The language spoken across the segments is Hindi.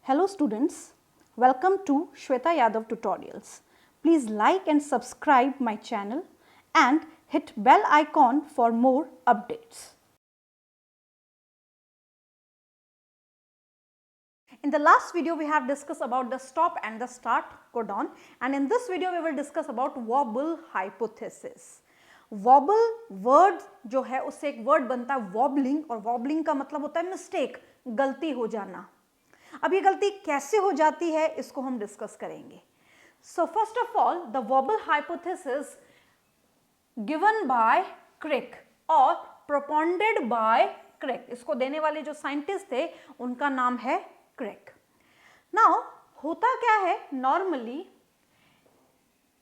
Hello students, welcome to Shweta Yadav Tutorials. Please like and subscribe my channel and hit bell icon for more updates. In the last video we have discussed about the stop and the start codon, and in this video we will discuss about wobble hypothesis. Wobble word जो है उससे एक वर्ड बनता है wobbling, और wobbling का मतलब होता है मिस्टेक, गलती हो जाना. अब ये गलती कैसे हो जाती है इसको हम डिस्कस करेंगे. So first of all the wobble hypothesis given by Crick और प्रोपोंडेड बाय क्रिक, इसको देने वाले जो साइंटिस्ट थे उनका नाम है क्रिक. नाउ होता क्या है, normally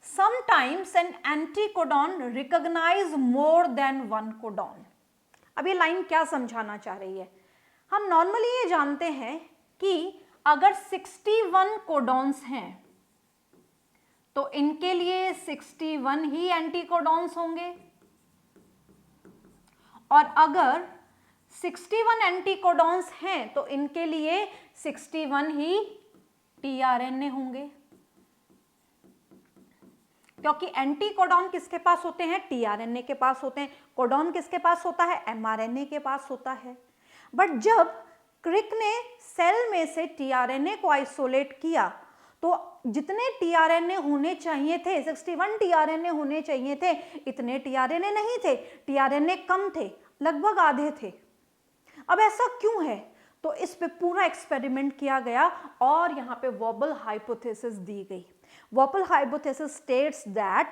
sometimes an anticodon recognize more than one codon. अब ये लाइन क्या समझाना चाह रही है, हम नॉर्मली ये जानते हैं कि अगर 61 कोडॉन्स हैं तो इनके लिए 61 ही एंटीकोडॉन्स होंगे, और अगर 61 एंटीकोडॉन्स हैं तो इनके लिए 61 ही टीआरएनए होंगे. क्योंकि एंटीकोडॉन किसके पास होते हैं, टीआरएनए के पास होते हैं. कोडॉन किसके पास होता है, एमआरएनए के पास होता है. बट जब क्रिक ने सेल में से टीआरएनए को आइसोलेट किया तो जितने टीआरएनए होने चाहिए थे, 61 टीआरएनए होने चाहिए थे, इतने टीआरएनए नहीं थे, टीआरएनए कम थे, लगभग आधे थे. अब ऐसा क्यों है, तो इस पे पूरा एक्सपेरिमेंट किया गया और यहाँ पे वॉबल हाइपोथेसिस दी गई. Vowel hypothesis states that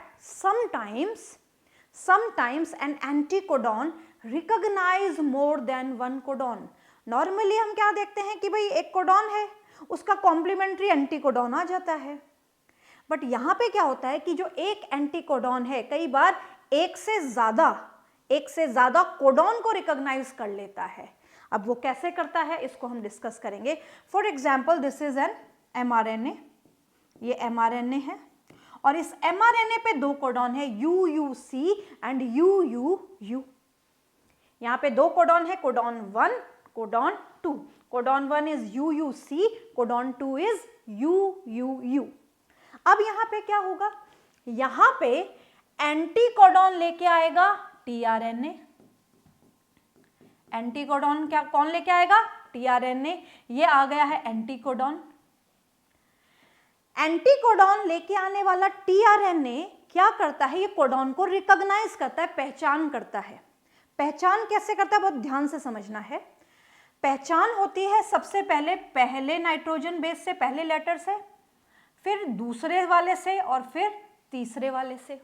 sometimes an anticodon recognize more than one codon. Normally हम क्या देखते हैं कि भाई एक कोडॉन है, उसका कॉम्प्लीमेंट्री एंटीकोडॉन आ जाता है. बट यहाँ पे क्या होता है कि जो एक एंटीकोडॉन है कई बार एक से ज्यादा कोडॉन को रिकॉग्नाइज कर लेता है. अब वो कैसे करता है इसको हम डिस्कस करेंगे. For example this is an mRNA, ये एमआरएनए है और इस एमआरएनए पे दो कोडॉन है, यूयूसी एंड यूयूयू. यहाँ पे दो कोडॉन है, codon 1, codon 2. Codon 1 is UUC, codon 2 is UUU. अब यहाँ पे क्या होगा, यहाँ पे एंटीकोडॉन लेके आएगा टीआरएनए. एंटीकोडॉन क्या कौन लेके आएगा, टीआरएनए. ये आ गया है एंटीकोडॉन. एंटीकोडॉन लेके आने वाला टीआरएनए क्या करता है, ये कोडॉन को रिकॉग्नाइज करता है, पहचान करता है. पहचान कैसे करता है, बहुत ध्यान से समझना है. पहचान होती है सबसे पहले नाइट्रोजन बेस से, पहले लेटर से, फिर दूसरे वाले से और फिर तीसरे वाले से.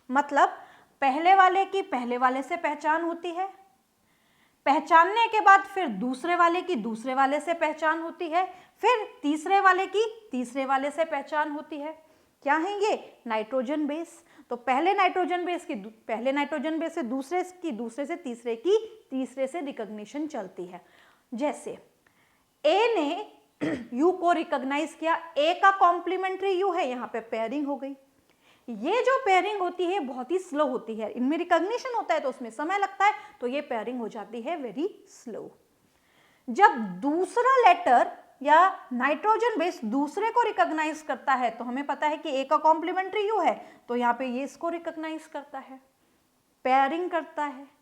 मतलब पहले वाले की पहले वाले से पहचान होती है, पहचानने के बाद फिर दूसरे वाले की दूसरे वाले से पहचान होती है, फिर तीसरे वाले की तीसरे वाले से पहचान होती है. क्या है ये, नाइट्रोजन बेस. तो पहले नाइट्रोजन बेस से दूसरे की, दूसरे से तीसरे की, तीसरे से रिकॉग्निशन चलती है. जैसे ए ने यू को रिकॉग्नाइज किया, ए का कॉम्प्लीमेंट्री यू है, यहाँ पे पेयरिंग हो गई. ये जो पेयरिंग होती है बहुत ही स्लो होती है, इनमें रिकॉग्निशन होता है तो उसमें समय लगता है, तो ये पेयरिंग हो जाती है वेरी स्लो. जब दूसरा लेटर या नाइट्रोजन बेस दूसरे को रिकॉग्नाइज करता है तो हमें पता है कि ए का कॉम्प्लीमेंट्री यू है, तो यहाँ पे ये इसको रिकॉग्नाइज करता है, पेयरिंग करता है.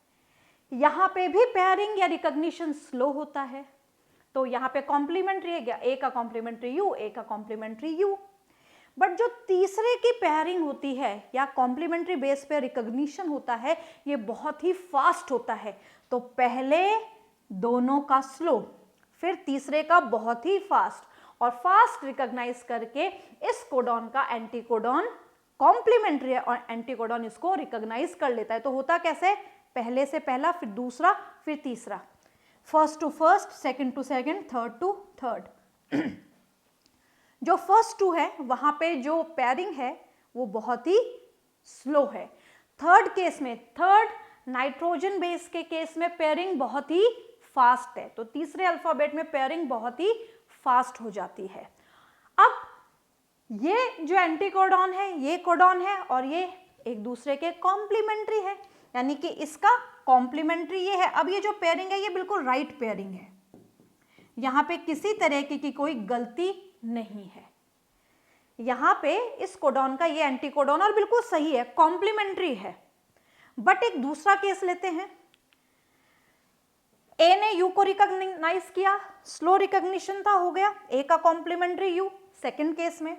यहाँ पे भी पेयरिंग या रिकॉग्निशन स्लो होता है, तो यहाँ पे कॉम्प्लीमेंट्री है गया, ए का कॉम्प्लीमेंट्री यू, ए का कॉम्प्लीमेंट्री यू. बट जो तीसरे की पेयरिंग होती है या कॉम्प्लीमेंट्री बेस पे रिकॉग्निशन होता है, ये बहुत ही फास्ट होता है. तो पहले दोनों का स्लो, फिर तीसरे का बहुत ही फास्ट, और फास्ट रिकॉग्नाइज करके इस कोडॉन का एंटीकोडॉन कॉम्प्लीमेंट्री है और एंटीकोडॉन इसको रिकॉग्नाइज कर लेता है. तो होता कैसे, पहले से पहला, फिर दूसरा, फिर तीसरा, first to first, second to second, third to third. जो फर्स्ट टू है वहां पे जो पेयरिंग है वो बहुत ही स्लो है. थर्ड केस में, थर्ड नाइट्रोजन बेस के केस में पेयरिंग बहुत ही फास्ट है, तो तीसरे अल्फाबेट में पेयरिंग बहुत ही फास्ट हो जाती है. अब ये जो एंटीकोडॉन है ये कोडॉन है और ये एक दूसरे के कॉम्प्लीमेंट्री है, यानी कि इसका कॉम्प्लीमेंट्री ये है. अब ये जो पेयरिंग है ये बिल्कुल राइट पेयरिंग है, यहाँ पे किसी तरह की कोई गलती नहीं है। यहाँ पे इस कोडॉन का ये एंटीकोडॉन और बिल्कुल सही है, कॉम्प्लीमेंट्री है। बट एक दूसरा केस लेते हैं, ए ने यू को रिकॉग्नाइज किया, स्लो रिकॉग्निशन था, हो गया ए का कॉम्प्लीमेंट्री यू सेकंड केस में।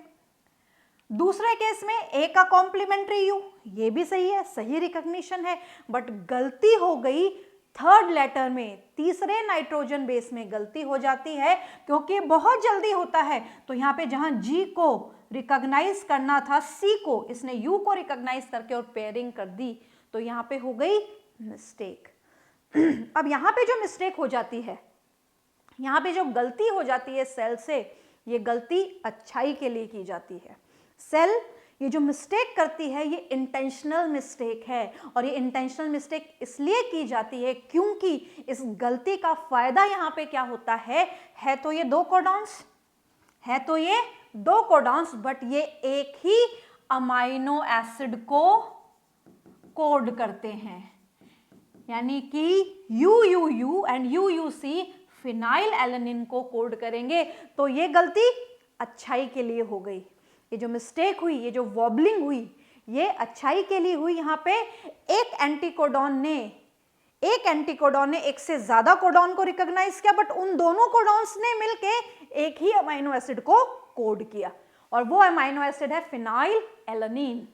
दूसरे केस में ए का कॉम्प्लीमेंट्री यू, ये भी सही है, सही रिकॉग्निशन है, बट गलती हो गई थर्ड लेटर में, तीसरे नाइट्रोजन बेस में गलती हो जाती है, क्योंकि बहुत जल्दी होता है। तो यहाँ पे जहां जी को रिकॉग्नाइज करना था सी को, इसने यू को रिकॉग्नाइज करके और पेयरिंग कर दी, तो यहाँ पे हो गई मिस्टेक। अब यहाँ पे जो मिस्टेक हो जाती है, यहाँ पे जो गलती हो जाती है सेल से, ये गलती अच्छाई के लिए की जाती है। सेल ये जो मिस्टेक करती है ये इंटेंशनल मिस्टेक है, और ये इंटेंशनल मिस्टेक इसलिए की जाती है क्योंकि इस गलती का फायदा यहाँ पे क्या होता है तो ये दो कोडॉन्स, है तो ये दो कोडॉन्स, बट ये एक ही अमाइनो एसिड को कोड करते हैं, यानी कि UUU and UUC phenyl alanine को कोड करेंगे। तो ये गलती अच्छाई के लिए हो गई, ये जो मिस्टेक हुई, ये जो वॉबलिंग हुई, ये अच्छाई के लिए हुई। यहाँ पे एक एंटीकोडॉन ने एक से ज्यादा कोडॉन को रिकॉग्नाइज किया, बट उन दोनों कोडॉन्स ने मिलके एक ही अमाइनो एसिड को कोड किया, और वो अमाइनो एसिड है फिनाइल एलेनिन।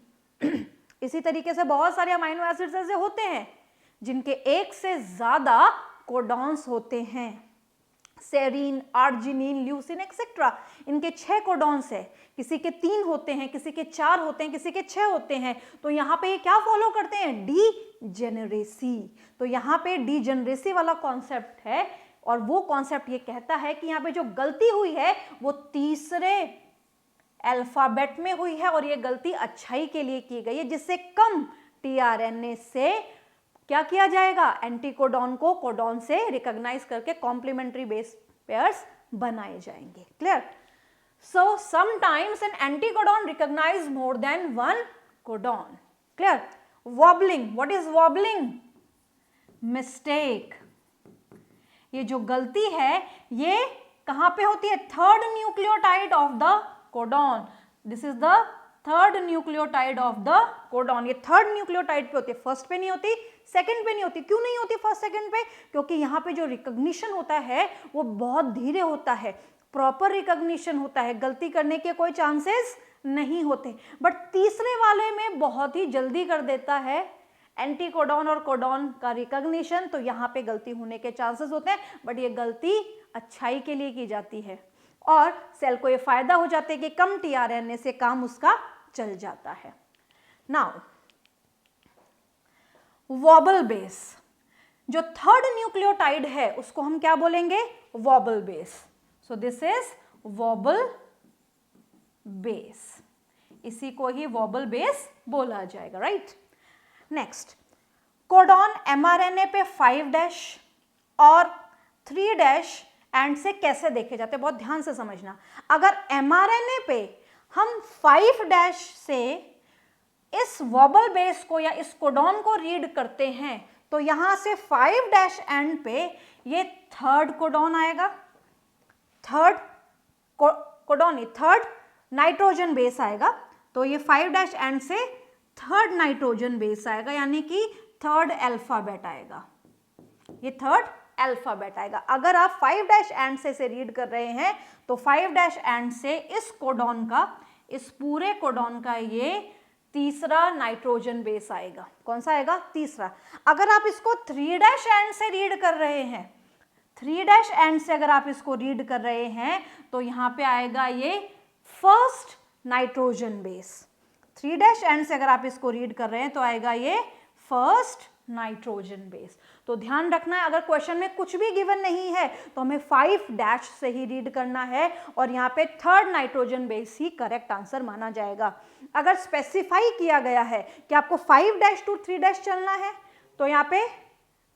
इसी तरीके से बहुत सारे अमाइनो एसिड्स ऐसे होते हैं जिनके एक से ज्यादा कोडॉन्स होते हैं, सेरीन, आर्जिनिन, ल्यूसिन एक्सेट्रा, इनके 6 कोडॉन्स है, किसी के 3 होते हैं, किसी के 4 होते हैं, किसी के 6 होते हैं। तो यहाँ पे ये क्या फॉलो करते हैं, डीजेनरेसी। तो यहाँ पे डीजेनरेसी वाला कॉन्सेप्ट है, और वो कॉन्सेप्ट ये कहता है कि यहाँ पे जो गलती हुई है वो तीसरे अल्फाबेट में हुई है, और ये गलती अच्छाई के लिए की गई है, जिससे कम टीआरएनए से क्या किया जाएगा, एंटीकोडॉन को कोडॉन से रिकॉग्नाइज करके कॉम्प्लीमेंट्री बेस पेयर्स बनाए जाएंगे। Clear? So sometimes an anticodon recognize more than one codon. Clear? Wobbling, what is wobbling? Mistake. ये जो गलती है ये कहां पे होती है, third nucleotide of the codon. This is the third nucleotide of the codon. ये थर्ड न्यूक्लियोटाइड पे होती है, फर्स्ट पे नहीं होती, सेकंड पे नहीं होती। क्यों नहीं होती फर्स्ट सेकंड पे? क्योंकि यहाँ पे जो रिकॉग्निशन होता है वो बहुत धीरे होता है, प्रॉपर रिकॉग्निशन होता है, गलती करने के कोई चांसेस नहीं होते। बट तीसरे वाले में बहुत ही जल्दी कर देता है एंटीकोडॉन और कोडॉन का रिकॉग्निशन, तो यहाँ पे गलती होने के चांसेस होते हैं, बट ये गलती अच्छाई के लिए की जाती है, और सेल को ये फायदा हो जाता है कि कम टीआरएनए से काम उसका चल जाता है। नाउ वॉबल बेस, जो थर्ड न्यूक्लियोटाइड है उसको हम क्या बोलेंगे, vowel base. So this is vowel base, इसी को ही वॉबल बेस बोला जाएगा, राइट? नेक्स्ट, कोडॉन एमआरएनए पे 5' और 3' एंड से कैसे देखे जाते हैं, बहुत ध्यान से समझना। अगर एमआरएनए पे हम 5' से इस वॉबल बेस को या इस कोडॉन को रीड करते हैं, तो यहां से 5' एंड पे ये थर्ड कोडॉन आएगा, third codon, third nitrogen base आएगा। तो ये 5' एंड से थर्ड नाइट्रोजन बेस आएगा, यानी कि थर्ड अल्फाबेट आएगा, ये थर्ड अल्फाबेट आएगा। अगर आप 5' एंड से इसे रीड कर रहे हैं तो 5' एंड से इस कोडॉन का, इस पूरे कोडॉन का ये तीसरा नाइट्रोजन बेस आएगा। कौन सा आएगा, तीसरा। अगर आप इसको 3' एंड से रीड कर रहे हैं, 3' एंड से अगर आप इसको रीड कर रहे हैं तो यहाँ पे आएगा ये फर्स्ट नाइट्रोजन बेस। 3' एंड से अगर आप इसको रीड कर रहे हैं तो आएगा ये फर्स्ट नाइट्रोजन बेस। तो ध्यान रखना है, अगर क्वेश्चन में कुछ भी गिवन नहीं है तो हमें 5' से ही रीड करना है, और यहाँ पे थर्ड नाइट्रोजन बेस ही करेक्ट आंसर माना जाएगा। अगर स्पेसिफाई किया गया है कि आपको 5' टू 3' चलना है तो यहाँ पे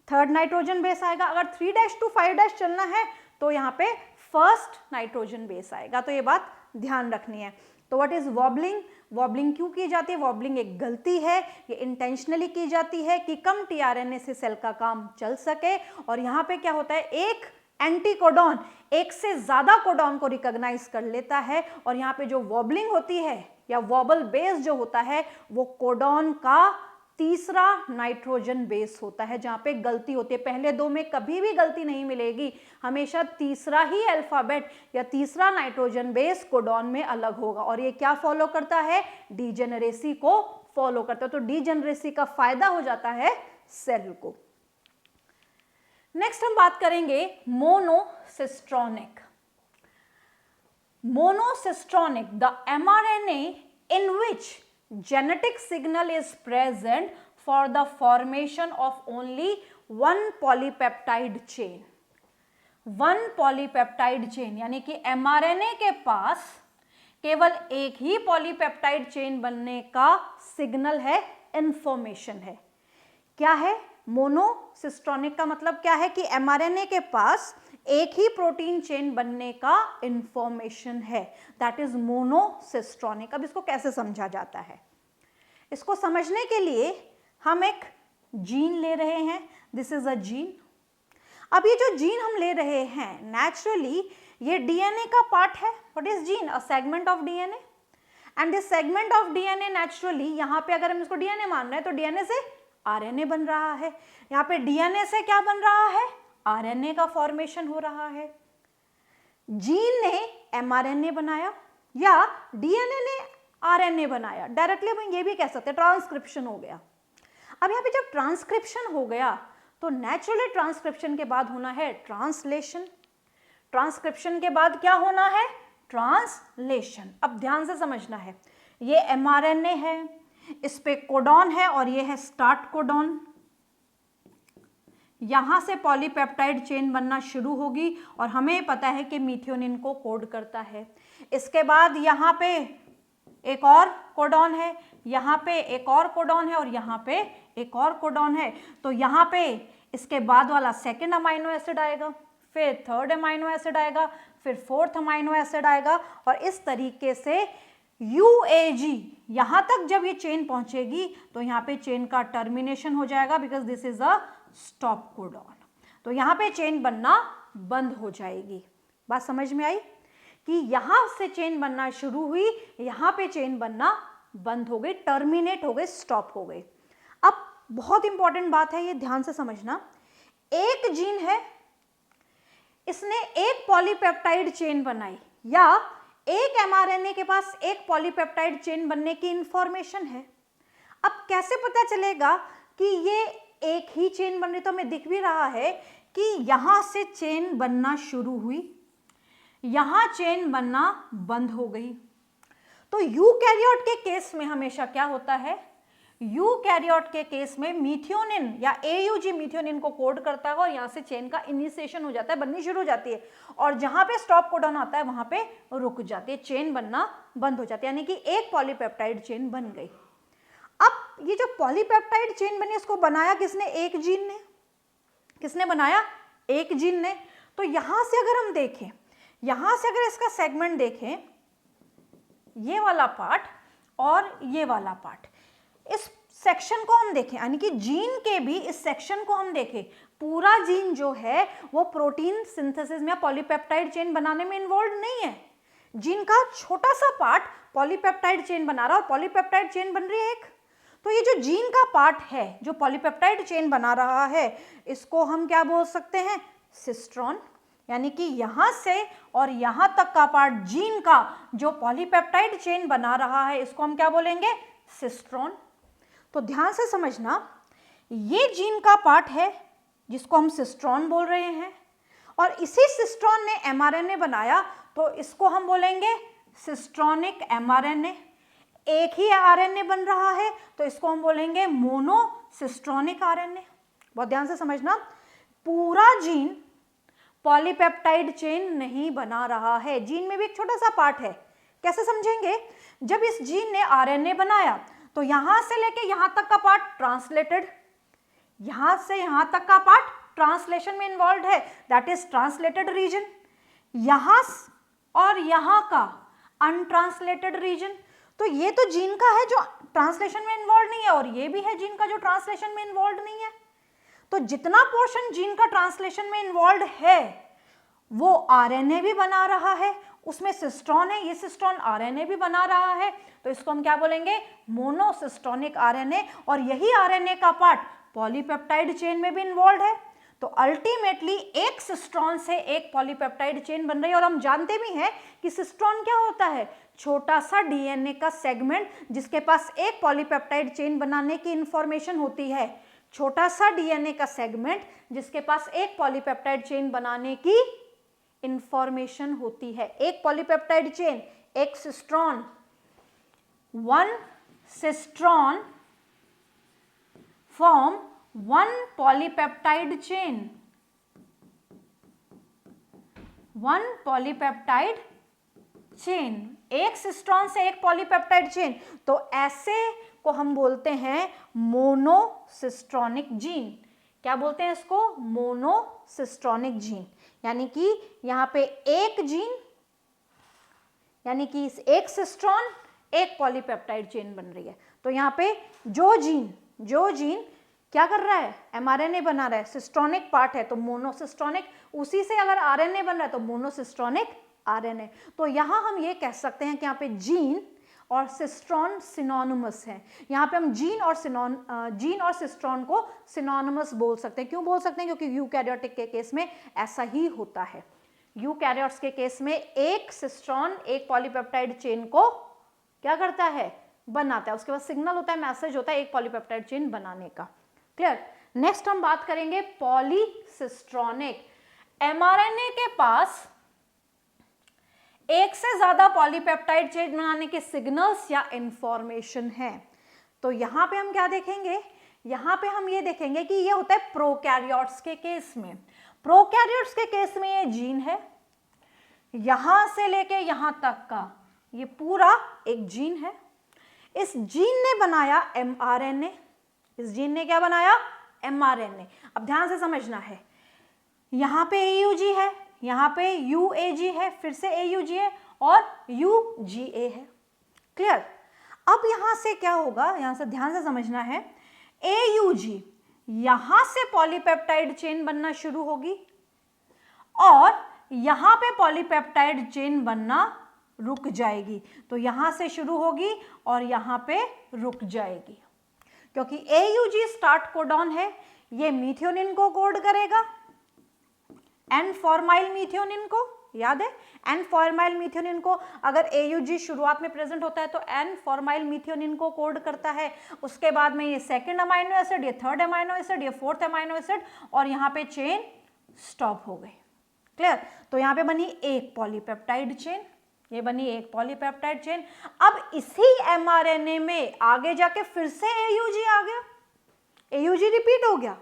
थर्ड नाइट्रोजन बेस आएगा, अगर 3' टू 5' चलना है तो यहाँ पे फर्स्ट नाइट्रोजन बेस आएगा। तो ये बात ध्यान रखनी है। तो व्हाट इज वॉबलिंग? वॉबलिंग क्यों की जाती है? वॉबलिंग एक गलती है, ये इंटेंशनली की जाती है कि कम टीआरएनए से सेल का काम चल सके। और यहाँ पे क्या होता है, एक एंटी कोडॉन एक से ज्यादा कोडॉन को रिकॉग्नाइज कर लेता है, और यहाँ पे जो वॉबलिंग होती है या वॉबल बेस जो होता है वो कोडॉन का तीसरा नाइट्रोजन बेस होता है, जहां पे गलती होती है। पहले दो में कभी भी गलती नहीं मिलेगी, हमेशा तीसरा ही अल्फाबेट या तीसरा नाइट्रोजन बेस कोडॉन में अलग होगा, और ये क्या फॉलो करता है, डीजेनरेसी को फॉलो करता है। तो डीजेनरेसी का फायदा हो जाता है सेल को। नेक्स्ट हम बात करेंगे monocistronic. Monocistronic, the mRNA in which genetic signal is present for the formation of only one polypeptide chain. One polypeptide chain, यानी कि mRNA के पास केवल एक ही पॉलीपेप्टाइड चेन बनने का सिग्नल है, इंफॉर्मेशन है। क्या है मोनोसिस्ट्रॉनिक का मतलब? क्या है कि mRNA के पास एक ही प्रोटीन चेन बनने का इंफॉर्मेशन है, दैट इज मोनोसिस्ट्रॉनिक। अब इसको कैसे समझा जाता है? इसको समझने के लिए हम एक जीन ले रहे हैं, दिस इज अ जीन। अब ये जो जीन हम ले रहे हैं, नेचुरली ये डीएनए का पार्ट है। What is gene? A segment of DNA, and this segment of DNA naturally, यहाँ पे अगर हम इसको डीएनए मान रहे हैं तो डीएनए से आरएनए बन रहा है। यहाँ पे डीएनए से क्या बन रहा है? आरएनए का फॉर्मेशन हो रहा है। जीन ने एमआरएनए बनाया या डीएनए ने आरएनए बनाया, डायरेक्टली हम ये भी कह सकते हैं ट्रांसक्रिप्शन हो गया। अब यहाँ पे जब ट्रांसक्रिप्शन हो गया तो नेचुरली ट्रांसक्रिप्शन के बाद होना है ट्रांसलेशन, ट्रांसक्रिप्शन के बाद क्या होना है? ट्रांसलेशन। अब ध्यान से समझना है, ये एमआरएनए है, इस पे कोडॉन है और ये है स्टार्ट कोडॉन। यहां से पॉलीपेप्टाइड चेन बनना शुरू होगी और हमें पता है कि मीथियोनिन को कोड करता है। इसके बाद यहाँ पे एक और कोडॉन है, यहाँ पे एक और कोडॉन है और यहाँ पे एक और कोडॉन है। तो यहाँ पे इसके बाद वाला सेकेंड अमाइनो एसिड आएगा, फिर थर्ड अमाइनो एसिड आएगा, फिर फोर्थ अमाइनो एसिड आएगा, और इस तरीके से UAG यहां तक जब ये चेन पहुंचेगी तो यहाँ पे चेन का टर्मिनेशन हो जाएगा, because this is a stop codon. तो यहाँ पे चेन बनना बंद हो जाएगी। बात समझ में आई कि यहां से चेन बनना शुरू हुई, यहां पे चेन बनना बंद हो गई, टर्मिनेट हो गई, स्टॉप हो गई। अब बहुत इंपॉर्टेंट बात है, ये ध्यान से समझना। एक जीन है, इसने एक पॉलीपेप्टाइड चेन बनाई, या एक एमआरएनए के पास एक पॉलीपेप्टाइड चेन बनने की इंफॉर्मेशन है। अब कैसे पता चलेगा कि ये एक ही चेन बन रही? तो हमें दिख भी रहा है कि यहां से चेन बनना शुरू हुई, यहां चेन बनना बंद हो गई। तो यूकैरियोट के केस में हमेशा क्या होता है? यूकैरियोट के केस में मीथियोनिन या AUG मीथियोनिन को कोड करता है और यहाँ से चेन का इनिशिएशन हो जाता है, बननी शुरू हो जाती है, और जहाँ पे स्टॉप कोडॉन आता है वहाँ पे रुक जाती है, चेन बनना बंद हो जाती है, यानी कि एक पॉलीपेप्टाइड चेन बन गई। अब ये जो पॉलीपेप्टाइड चेन बनी, इसको बनाया किसने? एक जीन ने। किसने बनाया? एक जीन ने। तो यहाँ से अगर हम देखें, यहाँ से अगर इसका सेगमेंट देखें, ये वाला पार्ट और ये वाला पार्ट, इस सेक्शन को हम देखें, यानी कि जीन के भी इस सेक्शन को हम देखें, पूरा जीन जो है वो प्रोटीन सिंथेसिस में पॉलीपेप्टाइड चेन बनाने में इन्वॉल्व नहीं है। जीन का छोटा सा पार्ट पॉलीपेप्टाइड चेन बना रहा है और पॉलीपेप्टाइड चेन बन रही है एक। तो ये जो जीन का पार्ट है जो पॉलीपेप्टाइड चेन बना रहा है, इसको हम क्या बोल सकते हैं? सिस्ट्रॉन। यानी कि यहां से और यहां तक का पार्ट जीन का जो पॉलीपेप्टाइड चेन बना रहा है, इसको हम क्या बोलेंगे? सिस्ट्रॉन। तो ध्यान से समझना, ये जीन का पार्ट है जिसको हम सिस्ट्रॉन बोल रहे हैं, और इसी सिस्ट्रॉन ने एमआरएनए बनाया, तो इसको हम बोलेंगे सिस्ट्रॉनिक एमआरएनए। एक ही आरएनए बन रहा है तो इसको हम बोलेंगे मोनोसिस्ट्रॉनिक आरएनए। बहुत ध्यान से समझना, पूरा जीन पॉलीपेप्टाइड चेन नहीं बना रहा है, जीन में भी एक छोटा सा पार्ट है। कैसे समझेंगे? जब इस जीन ने आरएनए बनाया तो यहां से लेके यहां तक का पार्ट ट्रांसलेटेड, यहां से यहां तक का पार्ट ट्रांसलेशन में इन्वॉल्व है, दैट इज ट्रांसलेटेड रीजन। यहां और यहां का अनट्रांसलेटेड रीजन। तो ये तो जीन का है जो ट्रांसलेशन में इन्वॉल्व नहीं है, और ये भी है जीन का जो ट्रांसलेशन में इन्वॉल्व नहीं है। तो जितना पोर्शन जीन का ट्रांसलेशन में इन्वॉल्व है वो आरएनए भी बना रहा है, उसमें सिस्ट्रॉन है, ये सिस्ट्रॉन आरएनए भी बना रहा है, तो इसको हम क्या बोलेंगे, मोनोसिस्टोनिक आरएनए। और यही आरएनए का पार्ट पॉलीपेप्टाइड चेन में भी इन्वॉल्व है। तो अल्टीमेटली एक सिस्ट्रॉन से एक पॉलीपेप्टाइड चेन बन रही है। और हम जानते भी हैं कि सिस्ट्रॉन क्या होता है, छोटा सा डीएनए का सेगमेंट जिसके पास एक पॉलीपेप्टाइड चेन बनाने की इंफॉर्मेशन होती है। छोटा सा डीएनए का सेगमेंट जिसके पास एक पॉलीपेप्टाइड चेन बनाने की इंफॉर्मेशन होती है। एक पॉलीपेप्टाइड चेन, एक cistron, one cistron form one polypeptide chain, one polypeptide chain, एक सिस्ट्रॉन से एक पॉलीपेप्टाइड चेन, तो ऐसे को हम बोलते हैं मोनोसिस्ट्रॉनिक जीन। क्या बोलते हैं इसको, मोनोसिस्ट्रॉनिक जीन। यानी कि यहाँ पे एक जीन, यानी कि एक सिस्ट्रॉन एक पॉलीपेप्टाइड चेन बन रही है। तो यहाँ पे जो जीन क्या कर रहा है, एमआरएनए बना रहा है, सिस्ट्रॉनिक पार्ट है तो मोनोसिस्ट्रॉनिक, उसी से अगर आरएनए बन रहा है तो मोनोसिस्ट्रॉनिक आरएनए। तो यहाँ हम ये कह सकते हैं कि यहाँ पे जीन और सिस्ट्रॉन सिनोनिमस है। यहाँ पे हम जीन और सिस्ट्रॉन को सिनोनिमस बोल सकते हैं। क्यों बोल सकते हैं, क्योंकि यूकैरियोटिक के केस में ऐसा ही होता है। यूकैरियोट्स के केस में एक सिस्ट्रॉन एक पॉलीपेप्टाइड चेन को क्या करता है, बनाता है, उसके बाद सिग्नल होता है, मैसेज होता है एक पॉलीपेप्टाइड चेन बनाने का। क्लियर। नेक्स्ट हम बात करेंगे पॉलीसिस्ट्रॉनिक। एमआरएनए के पास एक से ज्यादा पॉलीपेप्टाइड चेन बनाने के सिग्नल्स या इंफॉर्मेशन है। तो यहां पे हम क्या देखेंगे, यहां पे हम ये देखेंगे कि ये होता है प्रोकैरियोट्स के केस में। प्रोकैरियोट्स के केस में ये जीन है, यहां से लेके यहां तक का ये पूरा एक जीन है। इस जीन ने बनाया एमआरएनए, इस जीन ने क्या बनाया, एमआरएनए। अब ध्यान से समझना है, यहां पे एयूजी है, यहां पे यूएजी है, फिर से एयूजी है और यूजीए है। क्लियर। अब यहां से क्या होगा, यहां से ध्यान से समझना है, एयूजी यहां से पॉलीपेप्टाइड चेन बनना शुरू होगी और यहां पे पॉलीपेप्टाइड चेन बनना रुक जाएगी। तो यहां से शुरू होगी और यहां पे रुक जाएगी, क्योंकि एयूजी स्टार्ट कोडॉन है, ये मीथियोनिन को कोड करेगा, एन फॉर्माइल मीथियोनिन को, याद है एन फॉर्माइल मीथियोनिन को, अगर एयूजी शुरुआत में प्रेजेंट होता है तो एन फॉर्माइल मीथियोनिन को कोड करता है। उसके बाद में ये सेकंड अमाइनो एसिड, ये थर्ड अमाइनो एसिड, ये फोर्थ अमाइनो एसिड, और यहाँ पे चेन स्टॉप हो गई। क्लियर। तो यहाँ पे बनी एक पॉलीपेप्टाइड चेन, ये बनी एक पॉलीपेप्टाइड चेन। अब इसी एमआरएनए में आगे जाके फिर से एयूजी आ गया, एयूजी रिपीट हो गया,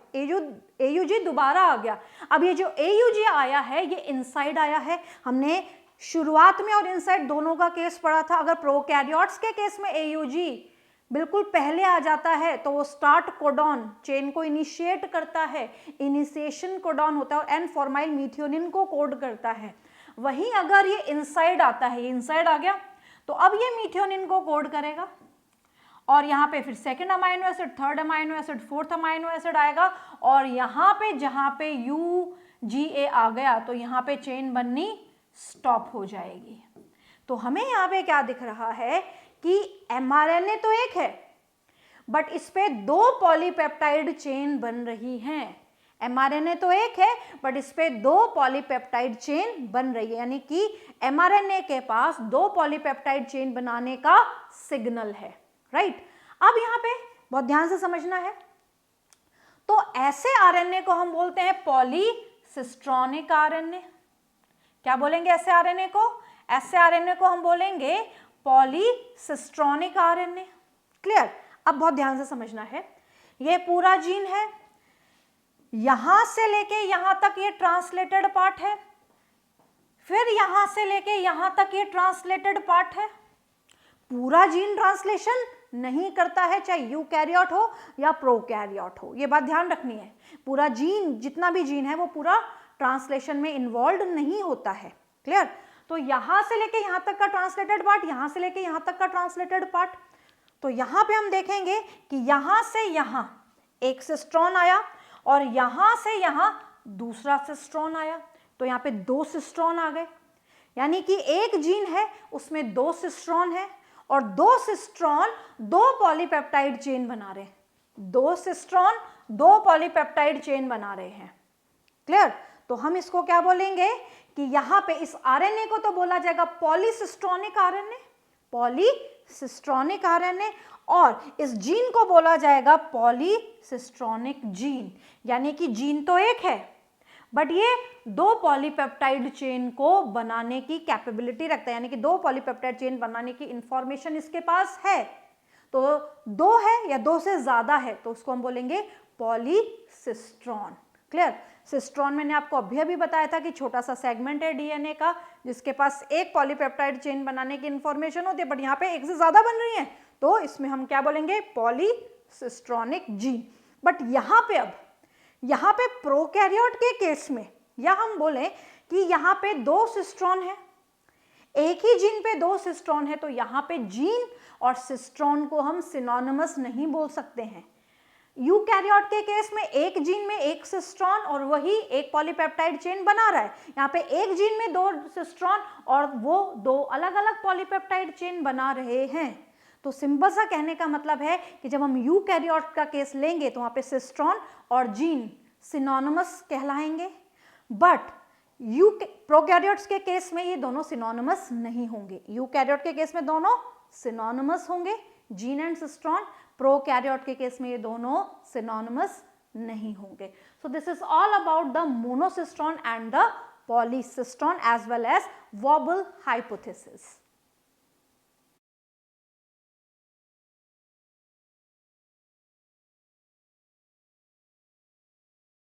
एयूजी दोबारा आ गया। अब ये जो एयूजी आया है ये इनसाइड आया है। हमने शुरुआत में और इनसाइड दोनों का केस पढ़ा था। अगर प्रोकैरियोट्स के केस में एयूजी बिल्कुल पहले आ जाता है तो वो स्टार्ट कोडॉन चेन को इनिशिएट करता है, इनिशिएशन कोडॉन होता है और एन फॉर्माइल मीथियोनिन को कोड करता है। वहीं अगर ये इनसाइड आता है, ये इनसाइड आ गया, तो अब ये मीथियोनिन को कोड करेगा और यहाँ पे फिर second amino acid, third amino acid, fourth amino acid आएगा और यहाँ पे जहाँ पे UGA आ गया तो यहाँ पे चेन बननी स्टॉप हो जाएगी। तो हमें यहाँ पे क्या दिख रहा है कि एमआरएनए तो एक है बट इस पे दो पॉलीपेप्टाइड चेन बन रही हैं। एमआरएनए तो एक है बट इस पे दो पॉलीपेप्टाइड चेन बन रही है, यानी कि एमआरएनए के पास दो पॉलीपेप्टाइड चेन बनाने का सिग्नल है। राइट। अब यहाँ पे बहुत ध्यान से समझना है, तो ऐसे आरएनए को हम बोलते हैं पॉलीसिस्ट्रॉनिक आरएनए। क्या बोलेंगे ऐसे आरएनए को, ऐसे आरएनए को हम बोलेंगे पॉलीसिस्ट्रॉनिक आरएनए। क्लियर। अब बहुत ध्यान से समझना है, ये पूरा जीन है, यहां से लेके यहां तक ये ट्रांसलेटेड पार्ट है, फिर यहां से लेके यहां तक ये ट्रांसलेटेड पार्ट है। पूरा जीन ट्रांसलेशन नहीं करता है, चाहे यूकैरियोट हो या प्रोकैरियोट हो, ये बात ध्यान रखनी है। पूरा जीन, जितना भी जीन है वो पूरा ट्रांसलेशन में इन्वॉल्व नहीं होता है। क्लियर। तो यहां से लेके यहां तक का ट्रांसलेटेड पार्ट, यहां से लेके यहां तक का ट्रांसलेटेड पार्ट। तो यहां पे हम देखेंगे कि यहां से यहां एक सिस्ट्रॉन आया और यहां से यहां दूसरा सिस्ट्रॉन आया। तो यहाँ पे 2 सिस्ट्रॉन आ गए, यानी कि एक जीन है उसमें 2 सिस्ट्रॉन है और 2 सिस्ट्रॉन 2 पॉलीपेप्टाइड चेन बना रहे हैं, 2 सिस्ट्रॉन 2 पॉलीपेप्टाइड चेन बना रहे हैं। क्लियर? तो हम इसको क्या बोलेंगे कि यहाँ पे इस आरएनए को तो बोला जाएगा पॉलीसिस्ट्रॉनिक आरएनए, पॉलीसिस्ट्रॉनिक आरएनए, और इस जीन को बोला जाएगा पॉलीसिस्ट्रॉनिक जीन, यानी कि जीन तो एक है बट ये 2 पॉलीपेप्टाइड चेन को बनाने की कैपेबिलिटी रखता है, यानी कि 2 पॉलीपेप्टाइड चेन बनाने की इंफॉर्मेशन इसके पास है। तो 2 है या 2 से ज्यादा है तो उसको हम बोलेंगे पॉलीसिस्ट्रॉन। क्लियर? सिस्ट्रॉन मैंने आपको अभी बताया था कि छोटा सा सेगमेंट है डीएनए का जिसके पास एक पॉलीपेप्टाइड चेन बनाने की इंफॉर्मेशन होती है, बट यहाँ पे एक से ज्यादा बन रही है तो इसमें हम क्या बोलेंगे, पॉलीसिस्ट्रॉनिक जीन। बट यहाँ पे अब यहाँ पे प्रोकैरियोट के केस में या हम बोले कि यहाँ पे 2 सिस्ट्रॉन है, एक ही जीन पे 2 सिस्ट्रॉन है, तो यहाँ पे जीन और सिस्ट्रॉन को हम सिनोनिमस नहीं बोल सकते हैं। यूकैरियोट के केस में एक जीन में एक सिस्ट्रॉन और वही एक पॉलीपेप्टाइड चेन बना रहा है, यहाँ पे एक जीन में 2 सिस्ट्रॉन और वो 2 अलग अलग पॉलीपेप्टाइड चेन बना रहे हैं। तो सिंपल सा कहने का मतलब है कि जब हम यूकैरियोट का केस लेंगे तो वहाँ पे सिस्ट्रॉन और जीन सिनोनिमस कहलाएंगे, बट प्रोकैरियोट्स के केस में ये दोनों सिनोनिमस नहीं होंगे। यूकैरियोट के केस में दोनों सिनोनिमस होंगे, जीन एंड सिस्ट्रॉन, प्रोकैरियोट के केस में ये दोनों सिनोनिमस नहीं होंगे। So this is all about the monocistron and the polycistron as well as wobble hypothesis.